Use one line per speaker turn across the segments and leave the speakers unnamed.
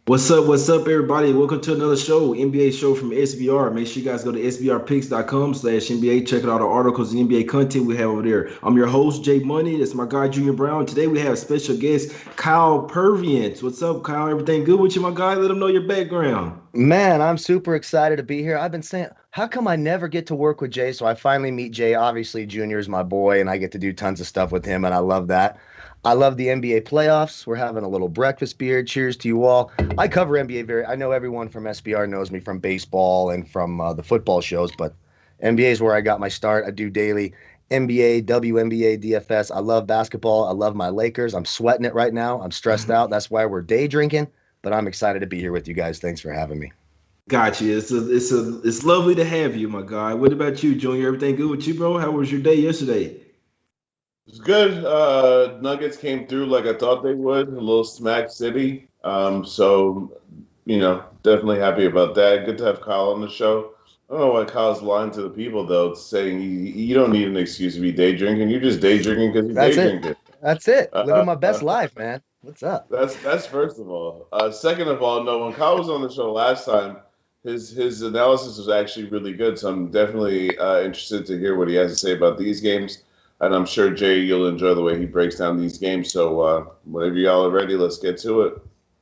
What's up, everybody? Welcome to another show, NBA show from SBR. Make sure you guys go to sbrpicks.com/NBA. Check out all the articles and NBA content we have over there. I'm your host, Jay Money. That's my guy, Junior Browne. Today we have special guest, Kyle Purviance. What's up, Kyle? Everything good with you, my guy? Let them know your background.
Man, I'm super excited to be here. I've been saying, how come I never get to work with Jay? So I finally meet Jay. Obviously, Junior is my boy, and I get to do tons of stuff with him, and I love that. I love the NBA playoffs. We're having a little breakfast beer. Cheers to you all. I cover NBA I know everyone from SBR knows me from baseball and from the football shows, but NBA is where I got my start. I do daily NBA, WNBA, DFS. I love basketball. I love my Lakers. I'm sweating it right now. I'm stressed out. That's why we're day drinking, but I'm excited to be here with you guys. Thanks for having me.
Gotcha. It's lovely to have you, my guy. What about you, Junior? Everything good with you, bro? How was your day yesterday?
It's good. Nuggets came through like I thought they would. A little smack city. Definitely happy about that. Good to have Kyle on the show. I don't know why Kyle's lying to the people though, saying you don't need an excuse to be day drinking. You're just day drinking because you're day
That's it.
drinking.
That's it. Living
Uh,
my
uh,
best life, man. What's up?
that's first of all. Second of all, no, when Kyle was on the show last time, his analysis was actually really good. So I'm definitely interested to hear what he has to say about these games. And I'm sure Jay, you'll enjoy the way he breaks down these games. So whenever y'all are ready, let's get to it.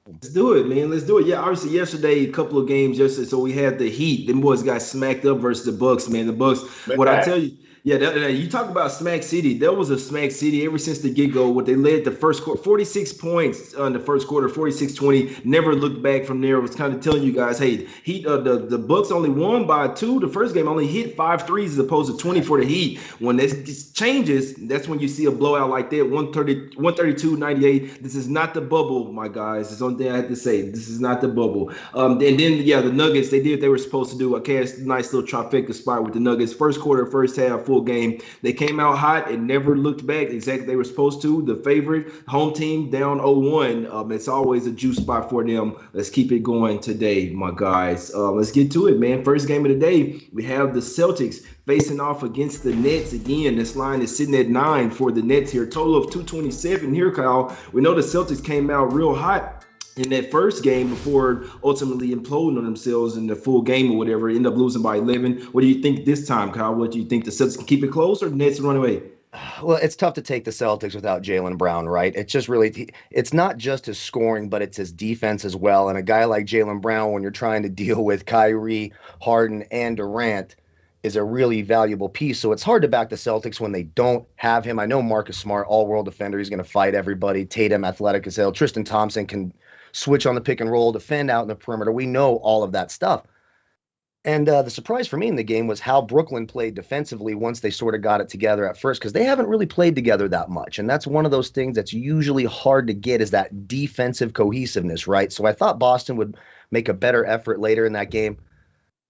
Let's do it, man. Let's do it. Yeah, obviously yesterday, a couple of games yesterday. So we had the Heat. Them boys got smacked up versus the Bucks, man. The Bucks. What I
Man,
tell you, yeah, you talk about Smack City. That was a Smack City ever since the get-go. What they led the first quarter, 46 points in the first quarter, 46-20. Never looked back from there. Was kind of telling you guys, hey, Heat. The Bucks only won by two. The first game only hit five threes as opposed to 20 for the Heat. When this changes, that's when you see a blowout like that. 132-98. This is not the bubble, my guys. That's the only thing I have to say. This is not the bubble. And then yeah, the Nuggets, they did what they were supposed to do. Okay, it's a nice little trifecta spot with the Nuggets. First quarter, first half, full game. They came out hot and never looked back. Exactly they were supposed to. The favorite home team down 0-1. It's always a juice spot for them. Let's keep it going today, my guys. Let's get to it, man. First game of the day, we have the Celtics facing off against the Nets again. This line is sitting at 9 for the Nets here. Total of 227 here, Kyle. We know the Celtics came out real hot in that first game before ultimately imploding on themselves in the full game or whatever, end up losing by 11. What do you think this time, Kyle? What do you think? The Celtics can keep it close or the Nets run away?
Well, it's tough to take the Celtics without Jaylen Brown, right? It's just really, it's not just his scoring, but it's his defense as well. And a guy like Jaylen Brown, when you're trying to deal with Kyrie, Harden, and Durant, is a really valuable piece. So it's hard to back the Celtics when they don't have him. I know Marcus Smart, all-world defender. He's going to fight everybody. Tatum, athletic as hell. Tristan Thompson can switch on the pick and roll, defend out in the perimeter. We know all of that stuff. And the surprise for me in the game was how Brooklyn played defensively once they sort of got it together at first, because they haven't really played together that much. And that's one of those things that's usually hard to get is that defensive cohesiveness, right? So I thought Boston would make a better effort later in that game.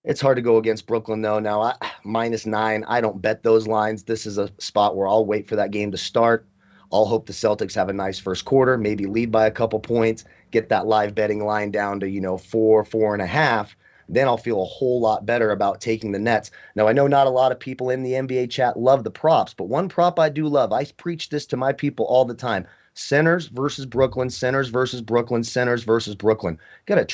It's hard to go against Brooklyn, though. Now, -9, I don't bet those lines. This is a spot where I'll wait for that game to start. I'll hope the Celtics have a nice first quarter, maybe lead by a couple points, get that live betting line down to, 4.5. Then I'll feel a whole lot better about taking the Nets. Now, I know not a lot of people in the NBA chat love the props, but one prop I do love, I preach this to my people all the time. Centers versus Brooklyn, centers versus Brooklyn, centers versus Brooklyn. Got a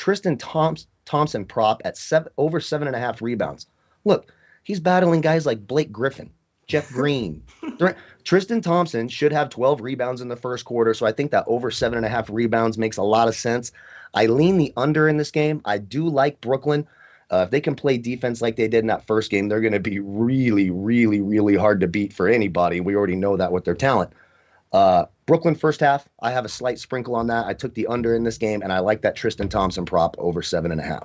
Thompson prop at over 7.5 rebounds. Look, he's battling guys like Blake Griffin, Jeff Green. Tristan Thompson should have 12 rebounds in the first quarter, so I think that over 7.5 rebounds makes a lot of sense. I lean the under in this game. I do like Brooklyn. If they can play defense like they did in that first game, they're going to be really, really, really hard to beat for anybody. We already know that with their talent. Brooklyn first half, I have a slight sprinkle on that. I took the under in this game, and I like that Tristan Thompson prop over 7.5.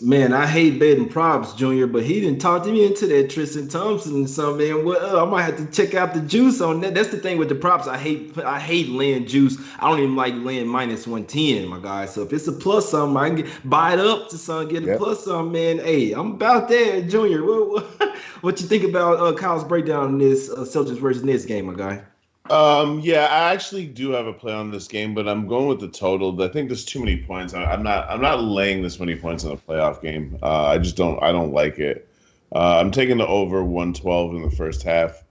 Man, I hate betting props, Junior, but he didn't talk me into that Tristan Thompson and some man. Well, I might have to check out the juice on that. That's the thing with the props. I hate laying juice. I don't even like laying -110, my guy. So if it's a plus something, I can buy it up to some, get a
Yep.
plus something, man. Hey, I'm about that, Junior. What you think about Kyle's breakdown in this Celtics versus Nets game, my guy?
Yeah, I actually do have a play on this game, but I'm going with the total. I think there's too many points. I'm not laying this many points in a playoff game. I don't like it. I'm taking the over 112 in the first half.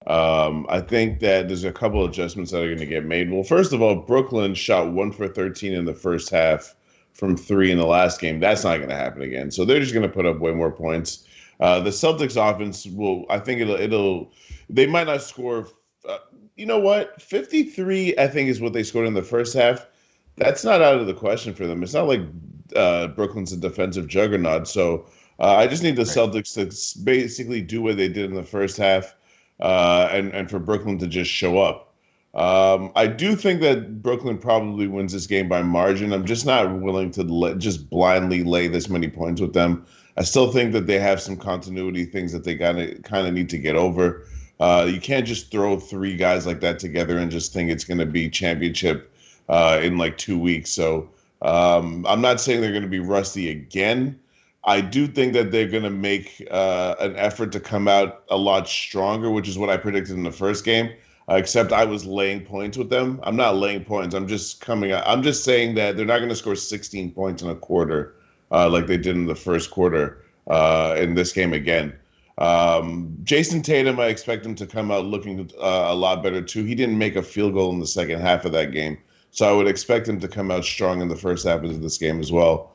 I think that there's a couple adjustments that are going to get made. Well, first of all, Brooklyn shot 1 for 13 in the first half from 3 in the last game. That's not going to happen again. So they're just going to put up way more points. The Celtics offense I think they might not score. You know what? 53, I think, is what they scored in the first half. That's not out of the question for them. It's not like Brooklyn's a defensive juggernaut. So I just need the Celtics to basically do what they did in the first half, and for Brooklyn to just show up. I do think that Brooklyn probably wins this game by margin. I'm just not willing to just blindly lay this many points with them. I still think that they have some continuity things that they kind of need to get over. You can't just throw 3 guys like that together and just think it's going to be championship in like 2 weeks. So I'm not saying they're going to be rusty again. I do think that they're going to make an effort to come out a lot stronger, which is what I predicted in the first game. Except I was laying points with them. I'm not laying points. I'm just saying that they're not going to score 16 points in a quarter like they did in the first quarter in this game again. Jason Tatum, I expect him to come out looking a lot better too. He didn't make a field goal in the second half of that game. So I would expect him to come out strong in the first half of this game as well.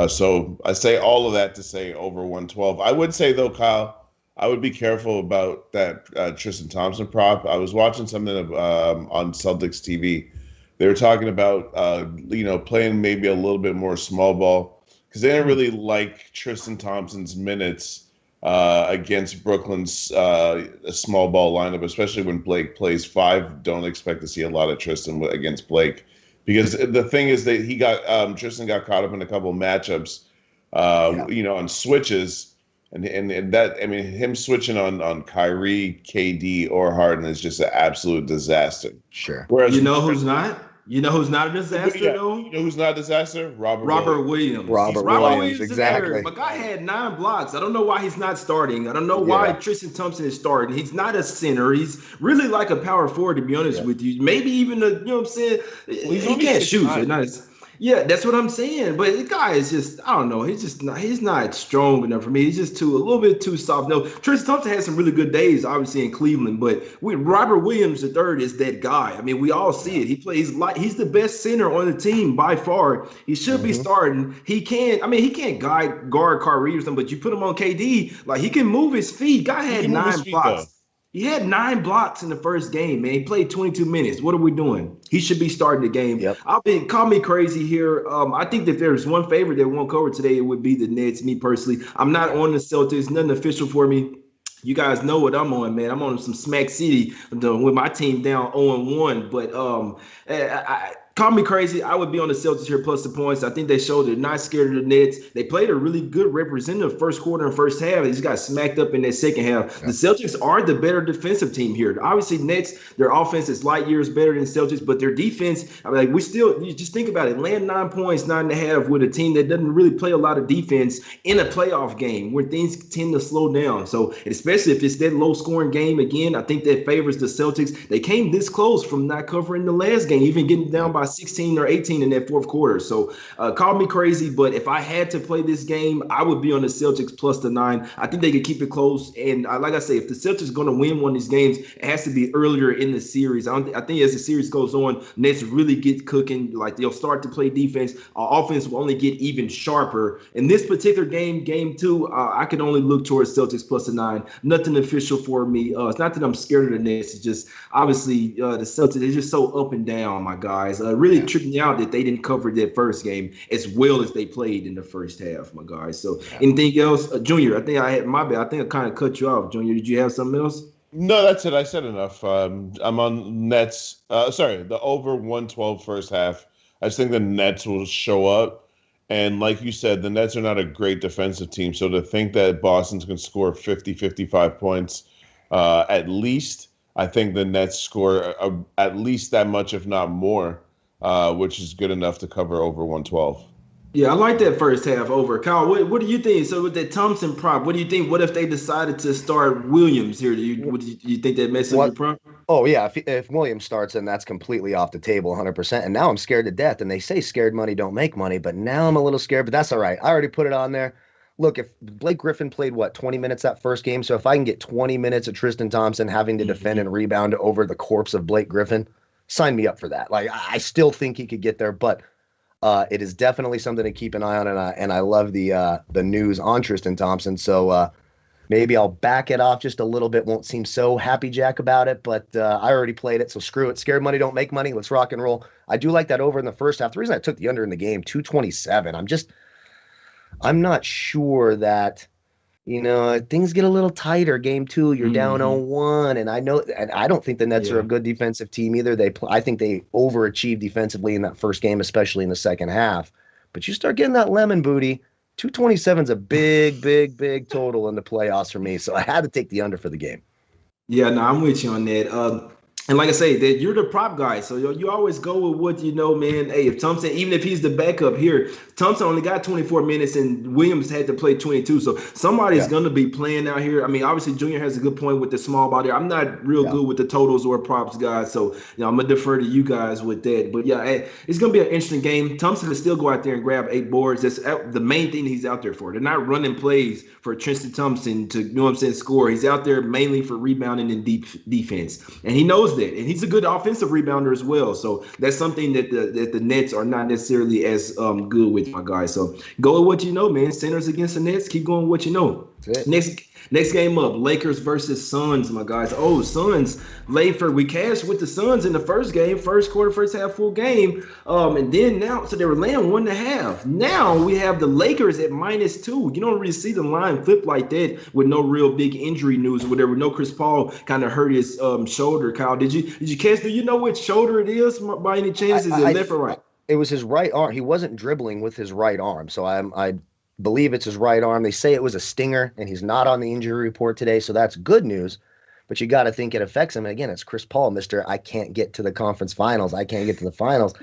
So I say all of that to say over 112. I would say, though, Kyle, I would be careful about that Tristan Thompson prop. I was watching something on Celtics TV. They were talking about, playing maybe a little bit more small ball because they didn't really like Tristan Thompson's minutes against Brooklyn's small ball lineup, especially when Blake plays 5. Don't expect to see a lot of Tristan against Blake because the thing is that Tristan got caught up in a couple of matchups, on switches. And that, I mean, him switching on Kyrie, KD, or Harden is just an absolute disaster.
Sure.
Whereas who's not? You know who's not a disaster, though?
You know who's not a disaster? Robert
Williams.
Robert Williams, exactly.
My guy had 9 blocks. I don't know why he's not starting. I don't know why Tristan Thompson is starting. He's not a center. He's really like a power forward, to be honest with you. Maybe even you know what I'm saying? Well, he can't shoot. Yeah, that's what I'm saying. But the guy is just, I don't know. He's not strong enough for me. He's just a little bit too soft. No, Tristan Thompson had some really good days, obviously, in Cleveland. But Robert Williams III is that guy. I mean, we all see it. He's the best center on the team by far. He should be starting. He can't guard Kyrie or something, but you put him on KD, like he can move his feet. Guy had 9 blocks. He had 9 blocks in the first game, man. He played 22 minutes. What are we doing? He should be starting the game. Yep. Call me crazy here. I think that there's one favorite that won't cover today, it would be the Nets, me personally. I'm not on the Celtics. Nothing official for me. You guys know what I'm on, man. I'm on some Smack City with my team down 0-1. But call me crazy. I would be on the Celtics here plus the points. I think they showed they're not scared of the Nets. They played a really good representative first quarter and first half. They just got smacked up in that second half. Yeah. The Celtics are the better defensive team here. Obviously, Nets, their offense is light years better than Celtics, but their defense, you just think about it. Land 9 points, 9.5 with a team that doesn't really play a lot of defense in a playoff game where things tend to slow down. So especially if it's that low scoring game again, I think that favors the Celtics. They came this close from not covering the last game, even getting down by 16 or 18 in that fourth quarter. So call me crazy, but if I had to play this game, I would be on the Celtics plus the 9. I think they could keep it close. And like I say, if the Celtics are going to win one of these games, it has to be earlier in the series. I think as the series goes on, Nets really get cooking. Like they'll start to play defense. Our offense will only get even sharper. In this particular game 2, I can only look towards Celtics plus the 9. Nothing official for me. It's not that I'm scared of the Nets. It's just obviously the Celtics, they're just so up and down, my guys. Really tripped me out that they didn't cover that first game as well as they played in the first half, my guys. So anything else? Junior, I think I had my bad. I think I kind of cut you off. Junior, did you have something else?
No, that's it. I said enough. I'm on Nets. The over 112 first half. I just think the Nets will show up. And like you said, the Nets are not a great defensive team. So to think that Boston's going to score 50, 55 points at least, I think the Nets score at least that much, if not more. Which is good enough to cover over 112.
Yeah, I like that first half over. Kyle, what do you think? So with that Thompson prop, what do you think? What if they decided to start Williams here? Do you think that messes with the prop?
Oh, yeah. If Williams starts, then that's completely off the table, 100%. And now I'm scared to death. And they say scared money don't make money, but now I'm a little scared. But that's all right. I already put it on there. Look, if Blake Griffin played, 20 minutes that first game? So if I can get 20 minutes of Tristan Thompson having to defend and rebound over the corpse of Blake Griffin, sign me up for that. Like, I still think he could get there, but It is definitely something to keep an eye on, and I love the news on Tristan Thompson. So maybe I'll back it off just a little bit. Won't seem so happy Jack about it, but I already played it, so screw it. Scared money don't make money. Let's rock and roll. I do like that over in the first half. The reason I took the under in the game, 227. I'm not sure that, things get a little tighter. Game 2, you're down 0-1, and I don't think the Nets are a good defensive team either. I think they overachieved defensively in that first game, especially in the second half. But you start getting that lemon booty. 227 is a big, big, big total in the playoffs for me, so I had to take the under for the game.
Yeah, no, I'm with you on that. And like I say, that you're the prop guy, so you always go with what you know, man. Hey, if Thompson, even if he's the backup here, Thompson only got 24 minutes and Williams had to play 22, so somebody's going to be playing out here. I mean, obviously, Junior has a good point with the small body. I'm not real good with the totals or props, guys, so I'm going to defer to you guys with that. But, yeah, it's going to be an interesting game. Thompson will still go out there and grab 8 boards. That's the main thing he's out there for. They're not running plays for Tristan Thompson to, score. He's out there mainly for rebounding and deep defense, and he knows that, and he's a good offensive rebounder as well. So that's something that the Nets are not necessarily as good with, my guys. So go with what you know, man. Centers against the Nets. Keep going with what you know. Next game up, Lakers versus Suns, my guys. Oh, Suns. Layford, we cashed with the Suns in the first game, first quarter, first half, full game. And then now, so they were laying 1.5. Now we have the Lakers at -2. You don't really see the line flip like that with no real big injury news or whatever. No, Chris Paul kind of hurt his shoulder. Kyle, did you catch? Do you know which shoulder it is by any chance? Is it left or right?
It was his right arm. He wasn't dribbling with his right arm, so I believe it's his right arm. They say it was a stinger, and he's not on the injury report today, so that's good news. But you got to think it affects him. And again, it's Chris Paul, Mr. I can't get to the conference finals. I can't get to the finals.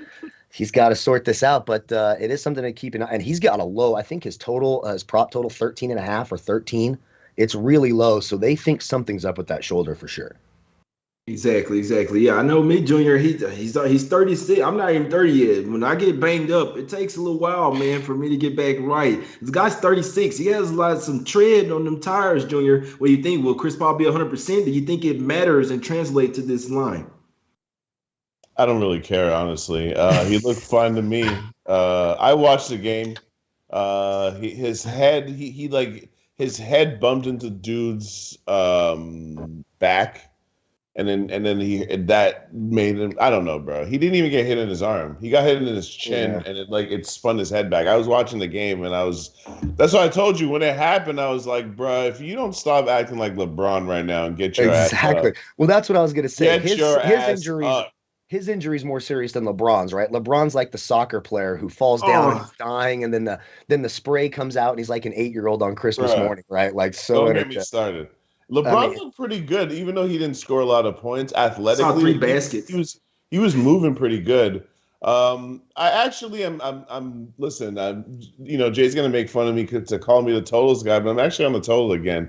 He's got to sort this out, but it is something to keep an eye. And he's got a low, I think his prop total 13.5 or 13. It's really low, so they think something's up with that shoulder for sure.
Exactly. Yeah, I know me, Junior. He's 36. I'm not even 30 yet. When I get banged up, it takes a little while, man, for me to get back right. This guy's 36. He has some tread on them tires, Junior. What do you think? Will Chris Paul be 100%? Do you think it matters and translate to this line?
I don't really care, honestly. He looked fine to me. I watched the game. His head bumped into dude's back. And then that made him. I don't know, bro. He didn't even get hit in his arm. He got hit in his chin, and it spun his head back. I was watching the game, and that's why I told you when it happened. I was like, bro, if you don't stop acting like LeBron right now and get your ass up.
Well, that's what I was gonna say.
His
injury is more serious than LeBron's, right? LeBron's like the soccer player who falls down and he's dying, and then the spray comes out, and he's like an 8-year-old on Christmas morning, right? Like so.
Don't get me started. LeBron looked pretty good, even though he didn't score a lot of points. Athletically,
saw 3 baskets.
He was moving pretty good. I actually am. Listen. Jay's gonna make fun of me to call me the totals guy, but I'm actually on the total again.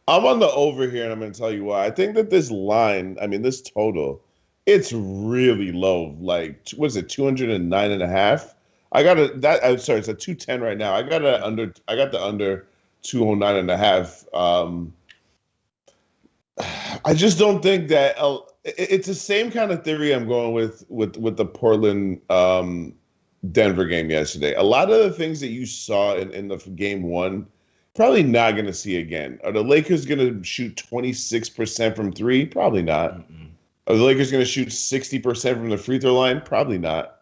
I'm on the over here, and I'm gonna tell you why. I think that this line, this total, it's really low. Like, what is it, 209.5? It's at 210 right now. I got the under 209.5. I just don't think that it's the same kind of theory I'm going with the Portland Denver game yesterday. A lot of the things that you saw in the game 1, probably not going to see again. Are the Lakers going to shoot 26% from 3? Probably not. Mm-mm. Are the Lakers going to shoot 60% from the free throw line? Probably not.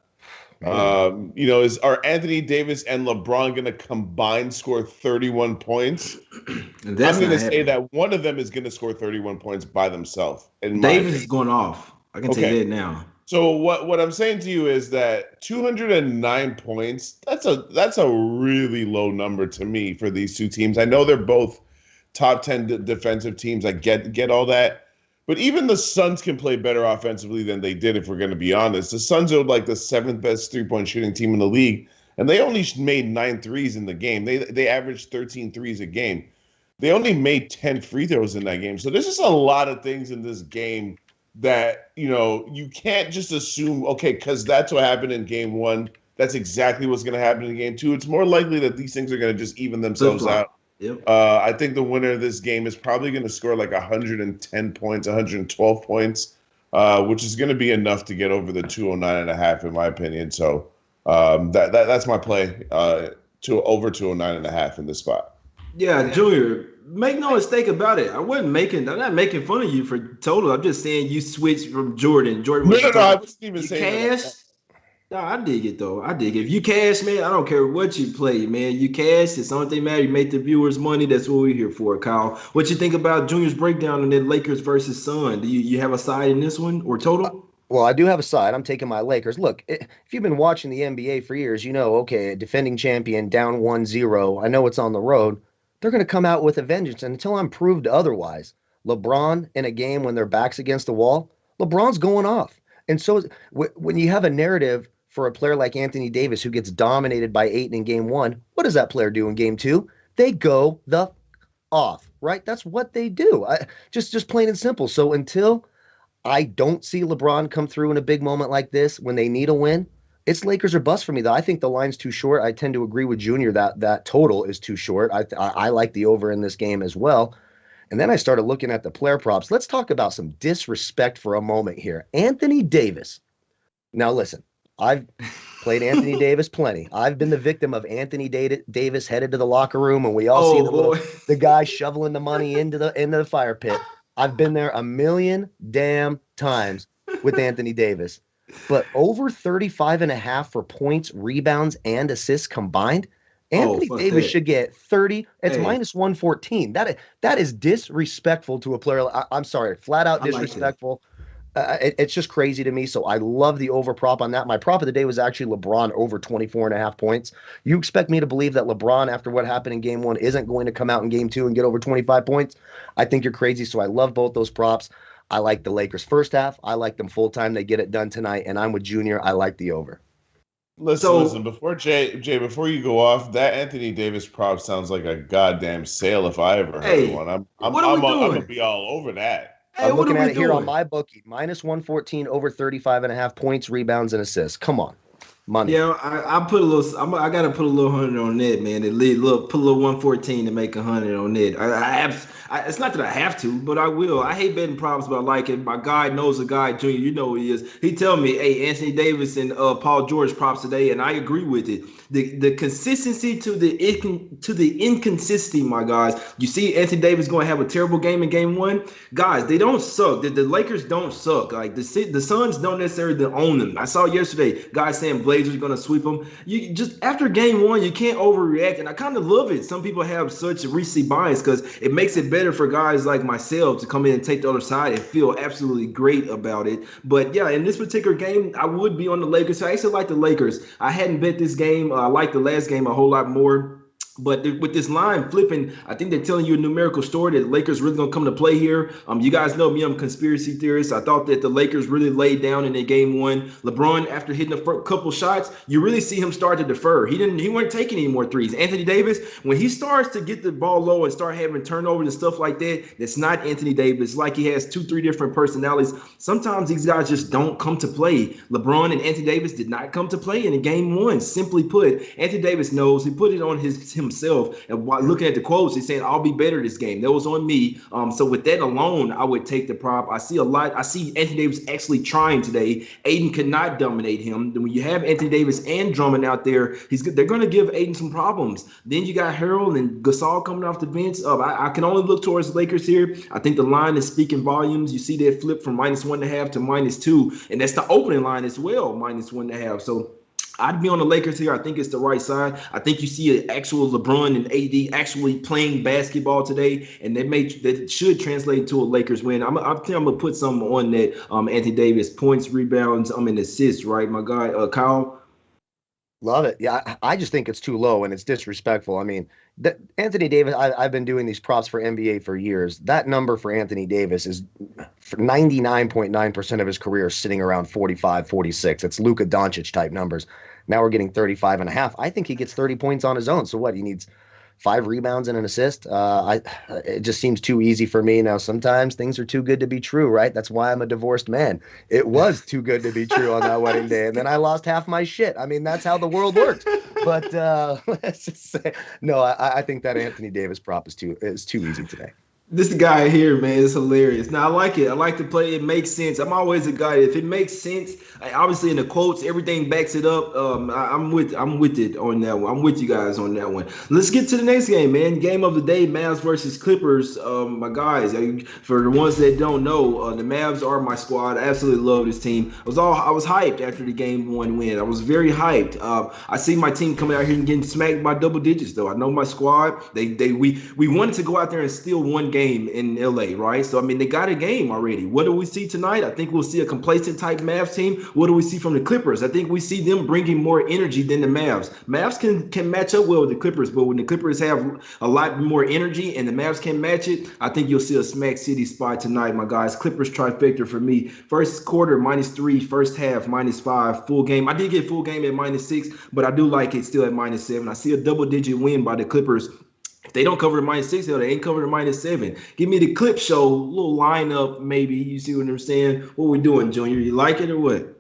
Are Anthony Davis and LeBron going to combine score 31 points? I'm going to say that one of them is going to score 31 points by themselves.
Davis is going off. I can tell you that now.
So what I'm saying to you is that 209 points, that's a really low number to me for these two teams. I know they're both top 10 defensive teams. I get all that. But even the Suns can play better offensively than they did, if we're going to be honest. The Suns are like the 7th best three-point shooting team in the league, and they only made 9 threes in the game. They averaged 13 threes a game. They only made 10 free throws in that game. So there's just a lot of things in this game that, you can't just assume, okay, because that's what happened in game 1, that's exactly what's going to happen in game 2. It's more likely that these things are going to just even themselves out.
Yep.
I think the winner of this game is probably going to score like 110 points, 112 points, which is going to be enough to get over the 209.5 in my opinion. So That's my play. To over 209.5 in this spot.
Yeah, Junior, make no mistake about it. I'm not making fun of you for total. I'm just saying you switched from Jordan. Jordan was the
No. I
top.
wasn't even
You
saying
cash.
that.
No, I dig it though. I dig it. If you cash, man, I don't care what you play, man. You cash. It's the only thing matter. You make the viewers money. That's what we're here for, Kyle. What you think about Junior's breakdown on the Lakers versus Sun? Do you have a side in this one or total?
Well, I do have a side. I'm taking my Lakers. Look, if you've been watching the NBA for years, you know, okay, a defending champion down 1-0. I know it's on the road. They're going to come out with a vengeance. And until I'm proved otherwise, LeBron in a game when their back's against the wall, LeBron's going off. And so when you have a narrative for a player like Anthony Davis who gets dominated by Ayton in game one, what does that player do in game two? They go the off, right? That's what they do. Just plain and simple. So until I don't see LeBron come through in a big moment like this when they need a win, it's Lakers or bust for me, though. I think the line's too short. I tend to agree with Junior that that total is too short. I like the over in this game as well. And then I started looking at the player props. Let's talk about some disrespect for a moment here. Anthony Davis. Now, listen, I've played Anthony Davis plenty. I've been the victim of Anthony Davis headed to the locker room, and we all see the guy shoveling the money into the fire pit. I've been there a million damn times with Anthony Davis. But over 35.5 for points, rebounds, and assists combined, Anthony Davis should get 30. It's minus 114. That is disrespectful to a player. I'm sorry, flat out disrespectful. It's just crazy to me. So I love the over prop on that. My prop of the day was actually LeBron over 24.5 points. You expect me to believe that LeBron, after what happened in game one, isn't going to come out in game two and get over 25 points? I think you're crazy. So I love both those props. I like the Lakers first half. I like them full time. They get it done tonight. And I'm with Junior. I like the over.
Listen, before before you go off, that Anthony Davis prop sounds like a goddamn sale if I ever heard one. I'm gonna be all over that.
Hey,
I'm looking at it here on my bookie. Minus 114 over 35.5 points, rebounds, and assists. Come on. Money.
Yeah, I put a little. I gotta put a little 100 on that, man. Put a little 114 to make 100 on that. It's not that I have to, but I will. I hate betting props, but I like it. My guy knows a guy, Junior. You know who he is. He tell me, hey, Anthony Davis and Paul George props today, and I agree with it. The consistency to the inconsistency, my guys. You see, Anthony Davis going to have a terrible game in game one. Guys, they don't suck. The Lakers don't suck. Like the Suns don't necessarily own them. I saw yesterday guys saying Blazers are going to sweep them. You just after game one, you can't overreact, and I kind of love it. Some people have such recency bias because it makes it better for guys like myself to come in and take the other side and feel absolutely great about it. But yeah, in this particular game, I would be on the Lakers. I actually like the Lakers. I hadn't bet this game. I like the last game a whole lot more. But with this line flipping, I think they're telling you a numerical story that the Lakers really going to come to play here. You guys know me, I'm a conspiracy theorist. I thought that the Lakers really laid down in their game one. LeBron, after hitting a couple shots, you really see him start to defer. He weren't taking any more threes. Anthony Davis, when he starts to get the ball low and start having turnovers and stuff like that, that's not Anthony Davis. Like he has 2-3 different personalities. Sometimes these guys just don't come to play. LeBron and Anthony Davis did not come to play in game one. Simply put, Anthony Davis knows. He put it on himself. And while looking at the quotes, he's saying, I'll be better this game. That was on me. So with that alone, I would take the prop. I see Anthony Davis actually trying today. Ayton cannot dominate him. When you have Anthony Davis and Drummond out there, they're going to give Ayton some problems. Then you got Harold and Gasol coming off the bench. I can only look towards the Lakers here. I think the line is speaking volumes. You see that flip from -1.5 to -2. And that's the opening line as well, -1.5. So I'd be on the Lakers here. I think it's the right side. I think you see an actual LeBron and AD actually playing basketball today, and that should translate to a Lakers win. I'm gonna put something on that. Anthony Davis points, rebounds, and assists. Right, my guy, Kyle.
Love it. Yeah, I just think it's too low and it's disrespectful. I mean, Anthony Davis, I've been doing these props for NBA for years. That number for Anthony Davis is for 99.9% of his career sitting around 45, 46. It's Luka Doncic type numbers. Now we're getting 35.5. I think he gets 30 points on his own. So what? He needs 5 rebounds and an assist. It just seems too easy for me. Now, sometimes things are too good to be true, right? That's why I'm a divorced man. It was too good to be true on that wedding day, and then I lost half my shit. I mean, that's how the world works. But let's just say, no, I think that Anthony Davis prop is too easy today.
This guy here, man, is hilarious. Now I like it. I like to play. It makes sense. I'm always a guy. If it makes sense, obviously in the quotes, everything backs it up. I'm with it on that one. I'm with you guys on that one. Let's get to the next game, man. Game of the day: Mavs versus Clippers. My guys, for the ones that don't know, the Mavs are my squad. I absolutely love this team. I was hyped after the game one win. I was very hyped. I see my team coming out here and getting smacked by double digits, though. I know my squad. We wanted to go out there and steal one game in LA, right? So I mean, they got a game already. What do we see tonight? I think we'll see a complacent type Mavs team. What do we see from the Clippers? I think we see them bringing more energy than the Mavs. Mavs can match up well with the Clippers, but when the Clippers have a lot more energy and the Mavs can match it, I think you'll see a Smack City spot tonight, my guys. Clippers trifecta for me. First quarter -3, first half -5, full game. I did get full game at -6, but I do like it still at -7. I see a double-digit win by the Clippers. If they don't cover the -6, they ain't cover the -7. Give me the clip show, little lineup, maybe. You see what I'm saying? What we doing, Junior? You like it or what?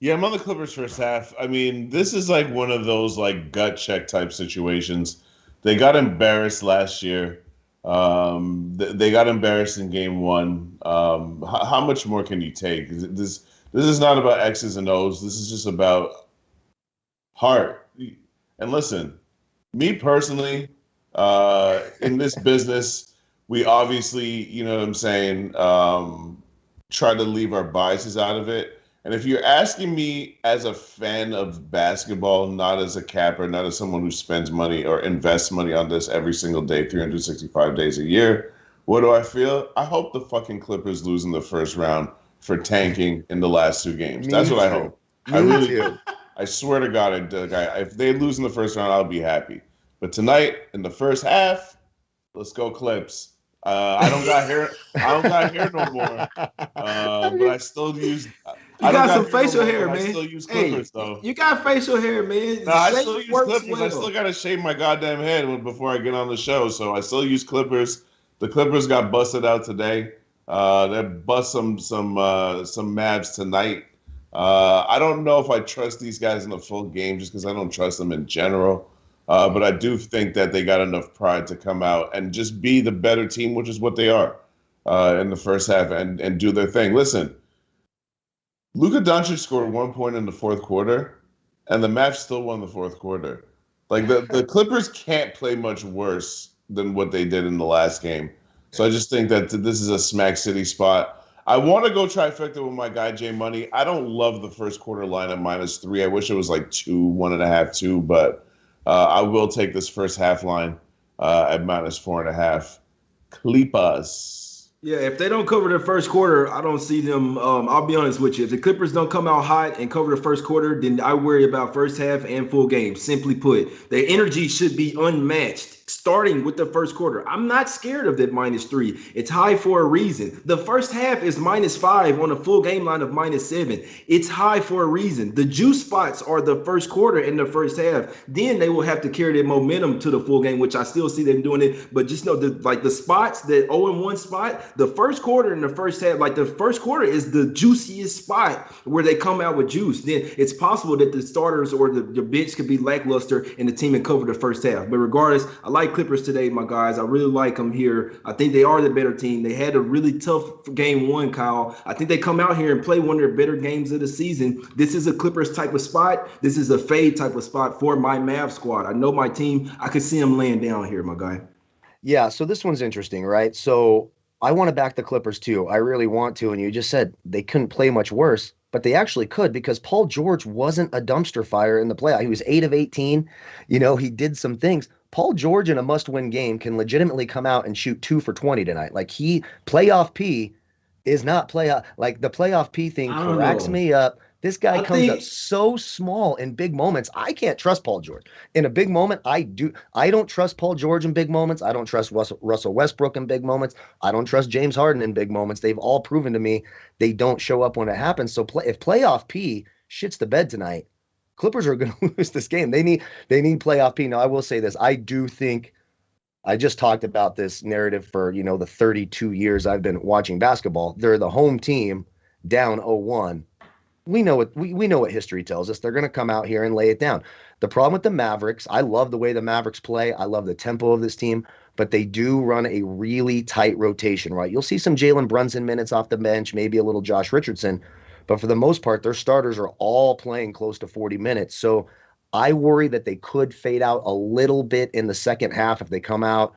Yeah, I'm on the Clippers first half. I mean, this is like one of those like gut check type situations. They got embarrassed last year. They got embarrassed in game one. How much more can you take? This is not about X's and O's. This is just about heart. And listen, me personally, in this business, we obviously, you know what I'm saying, try to leave our biases out of it. And if you're asking me as a fan of basketball, not as a capper, not as someone who spends money or invests money on this every single day, 365 days a year, what do I feel? I hope the fucking Clippers lose in the first round for tanking in the last two games. That's what I hope. I really do. I swear to God, if they lose in the first round, I'll be happy. But tonight, in the first half, let's go Clips. I don't got hair. I don't got hair no more. But I still use.
You got some facial hair, man.
I still use Clippers, though.
You got facial hair, man.
No, I still use Clippers. Well. I still gotta shave my goddamn head before I get on the show. So I still use Clippers. The Clippers got busted out today. They bust some Mavs tonight. I don't know if I trust these guys in the full game just because I don't trust them in general. But I do think that they got enough pride to come out and just be the better team, which is what they are in the first half, and do their thing. Listen, Luka Doncic scored 1 point in the fourth quarter, and the Mavs still won the fourth quarter. Like the Clippers can't play much worse than what they did in the last game. So I just think that this is a Smack City spot. I want to go trifecta with my guy J Money. I don't love the first quarter line at -3. I wish it was like 2, 1.5, 2, but I will take this first half line at -4.5. Clippers.
Yeah, if they don't cover the first quarter, I don't see them. I'll be honest with you. If the Clippers don't come out hot and cover the first quarter, then I worry about first half and full game. Simply put, their energy should be unmatched starting with the first quarter. I'm not scared of that -3. It's high for a reason. The first half is -5 on a full game line of -7. It's high for a reason. The juice spots are the first quarter and the first half. Then they will have to carry their momentum to the full game, which I still see them doing it. But just know the spots, the 0-1 spot, the first quarter and the first half, like the first quarter is the juiciest spot where they come out with juice. Then it's possible that the starters or the bench could be lackluster and the team can cover the first half. But regardless, I like Clippers today, my guys. I really like them here. I think they are the better team. They had a really tough game one, Kyle. I think they come out here and play one of their better games of the season. This is a Clippers type of spot. This is a fade type of spot for my Mavs squad. I know my team. I could see them laying down here, my guy.
Yeah, so this one's interesting, right? So I want to back the Clippers too. I really want to. And you just said they couldn't play much worse, but they actually could because Paul George wasn't a dumpster fire in the playoff. He was 8 of 18. You know, he did some things. Paul George in a must-win game can legitimately come out and shoot 2 for 20 tonight. Like playoff P is not playoff. Like the playoff P thing cracks me up. This guy comes up so small in big moments. I can't trust Paul George. In a big moment, I do. I don't trust Paul George in big moments. I don't trust Russell Westbrook in big moments. I don't trust James Harden in big moments. They've all proven to me they don't show up when it happens. So if playoff P shits the bed tonight, Clippers are going to lose this game. They need playoff P. Now, I will say this. I do think I just talked about this narrative for, the 32 years I've been watching basketball. They're the home team down 0-1. We know what history tells us. They're going to come out here and lay it down. The problem with the Mavericks, I love the way the Mavericks play. I love the tempo of this team, but they do run a really tight rotation, right? You'll see some Jalen Brunson minutes off the bench, maybe a little Josh Richardson, but for the most part, their starters are all playing close to 40 minutes. So I worry that they could fade out a little bit in the second half if they come out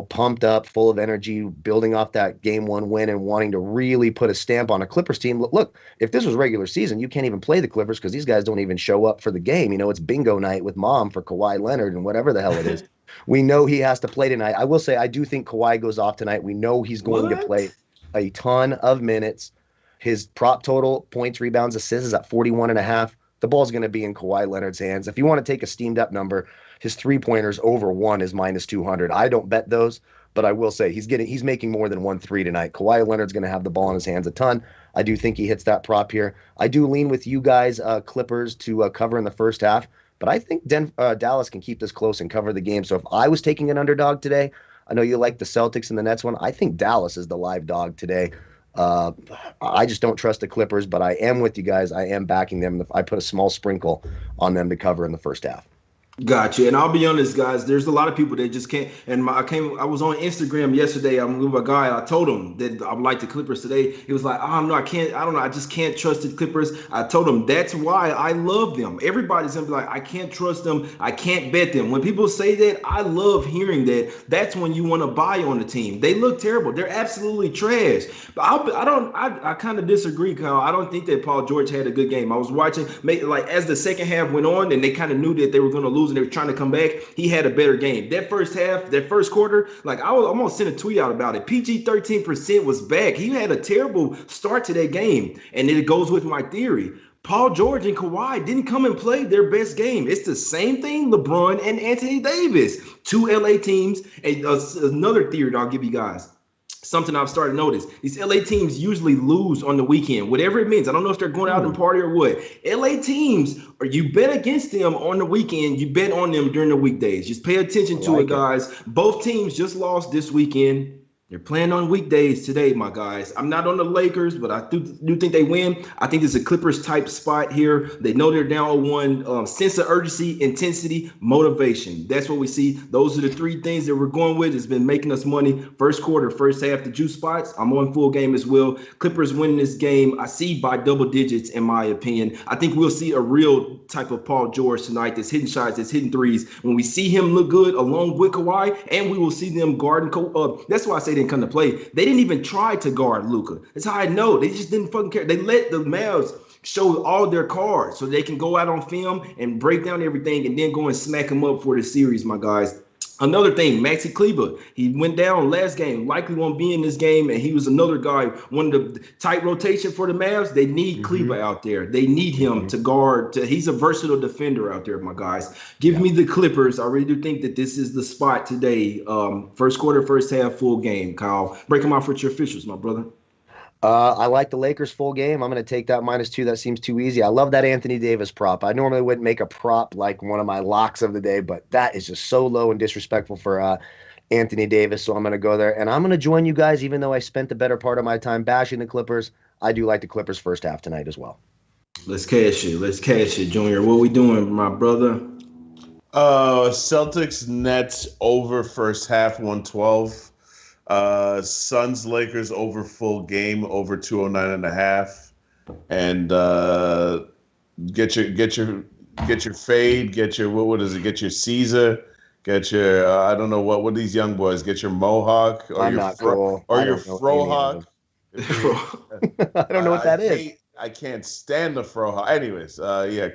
pumped up, full of energy, building off that game one win and wanting to really put a stamp on a Clippers team. Look, if this was regular season, you can't even play the Clippers because these guys don't even show up for the game. It's bingo night with mom for Kawhi Leonard and whatever the hell it is. We know he has to play tonight. I will say, I do think Kawhi goes off tonight. We know he's going to play a ton of minutes. His prop total, points, rebounds, assists is at 41.5. The ball's going to be in Kawhi Leonard's hands. If you want to take a steamed up number, his 3-pointers over 1 is minus 200. I don't bet those, but I will say he's making more than 1 3 tonight. Kawhi Leonard's going to have the ball in his hands a ton. I do think he hits that prop here. I do lean with you guys, Clippers, to cover in the first half, but I think Dallas can keep this close and cover the game. So if I was taking an underdog today, I know you like the Celtics and the Nets one. I think Dallas is the live dog today. I just don't trust the Clippers, but I am with you guys. I am backing them. I put a small sprinkle on them to cover in the first half.
Gotcha. And I'll be honest, guys, there's a lot of people that just can't. And I was on Instagram yesterday. I'm with a guy. I told him that I would like the Clippers today. He was like, oh, no, I can't. I don't know. I just can't trust the Clippers. I told him that's why I love them. Everybody's going to be like, I can't trust them. I can't bet them. When people say that, I love hearing that. That's when you want to buy on the team. They look terrible. They're absolutely trash. But I kind of disagree, Kyle. I don't think that Paul George had a good game. I was watching, as the second half went on and they kind of knew that they were going to lose and they were trying to come back, he had a better game. That first half, that first quarter, I'm gonna send a tweet out about it. PG 13% was back. He had a terrible start to that game, and it goes with my theory. Paul George and Kawhi didn't come and play their best game. It's the same thing, LeBron and Anthony Davis, 2 LA teams. And another theory that I'll give you guys. Something I've started to notice. These LA teams usually lose on the weekend, whatever it means. I don't know if they're going out and party or what. LA teams, or you bet against them on the weekend, you bet on them during the weekdays. Just pay attention to it, guys. Both teams just lost this weekend. They're playing on weekdays today, my guys. I'm not on the Lakers, but I do think they win. I think it's a Clippers-type spot here. They know they're down 1. Sense of urgency, intensity, motivation. That's what we see. Those are the 3 things that we're going with. It's been making us money. First quarter, first half, the juice spots. I'm on full game as well. Clippers winning this game, I see by double digits, in my opinion. I think we'll see a real type of Paul George tonight that's hitting shots, that's hitting threes. When we see him look good along with Kawhi, and we will see them guarding. That's why I say didn't come to play. They didn't even try to guard Luka. That's how I know. They just didn't fucking care. They let the Mavs show all their cards so they can go out on film and break down everything and then go and smack them up for the series, my guys. Another thing, Maxi Kleber, he went down last game, likely won't be in this game, and he was another guy, one of the tight rotation for the Mavs. They need Kleber out there. They need him to guard. He's a versatile defender out there, my guys. Give me the Clippers. I really do think that this is the spot today. First quarter, first half, full game, Kyle. Break them out for your officials, my brother.
I like the Lakers full game. I'm going to take that -2. That seems too easy. I love that Anthony Davis prop. I normally wouldn't make a prop like one of my locks of the day, but that is just so low and disrespectful for Anthony Davis. So I'm going to go there. And I'm going to join you guys, even though I spent the better part of my time bashing the Clippers. I do like the Clippers first half tonight as well.
Let's cash it. Let's cash it, Junior. What we doing, my brother?
Celtics Nets over first half 112. Suns Lakers over full game over 209.5, and get your fade, get your what is it? Get your Caesar, get your I don't know what these young boys, get your Mohawk or your Frohawk.
I don't know what that is.
I can't stand the Frohawk. Anyways,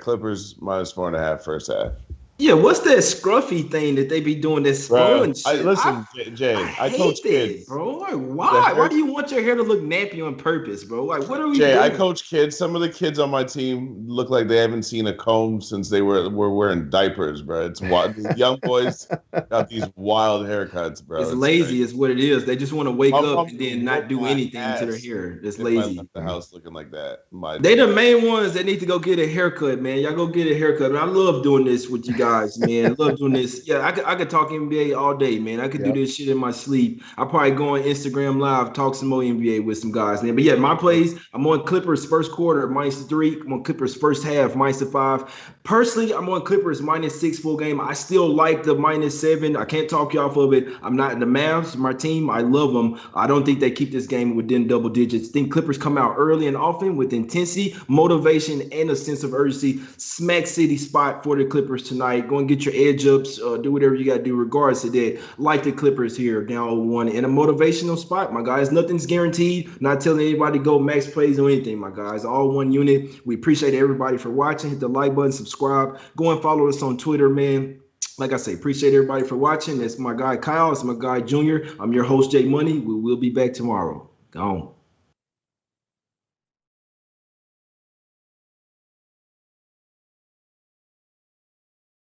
Clippers -4.5 first half.
Yeah, what's that scruffy thing that they be doing? That sponge shit?
Listen, Jay, I coach kids,
bro. Like, why? Why do you want your hair to look nappy on purpose, bro? Like, what are we doing?
I coach kids. Some of the kids on my team look like they haven't seen a comb since they were wearing diapers, bro. It's wild. These young boys got these wild haircuts, bro.
It's lazy, is what it is. They just want to wake up and then not do anything to their hair. It's lazy.
The house looking like that.
They the main ones that need to go get a haircut, man. Y'all go get a haircut. I love doing this with you guys. guys, man. Love doing this. Yeah, I could talk NBA all day, man. I could do this shit in my sleep. I'll probably go on Instagram Live, talk some more NBA with some guys, man. But yeah, my plays, I'm on Clippers first quarter, -3. I'm on Clippers first half, -5. Personally, I'm on Clippers -6 full game. I still like the -7. I can't talk you off of it. I'm not in the Mavs, my team. I love them. I don't think they keep this game within double digits. I think Clippers come out early and often with intensity, motivation, and a sense of urgency. Smack City spot for the Clippers tonight. Go and get your edge ups. Do whatever you got to do regardless of that. Like the Clippers here, down 0-1. And a motivational spot, my guys. Nothing's guaranteed. Not telling anybody to go max plays or anything, my guys. All one unit. We appreciate everybody for watching. Hit the like button, subscribe. Go and follow us on Twitter, man. Like I say, appreciate everybody for watching. That's my guy Kyle. It's my guy Junior. I'm your host, Jay Money. We will be back tomorrow. Gone.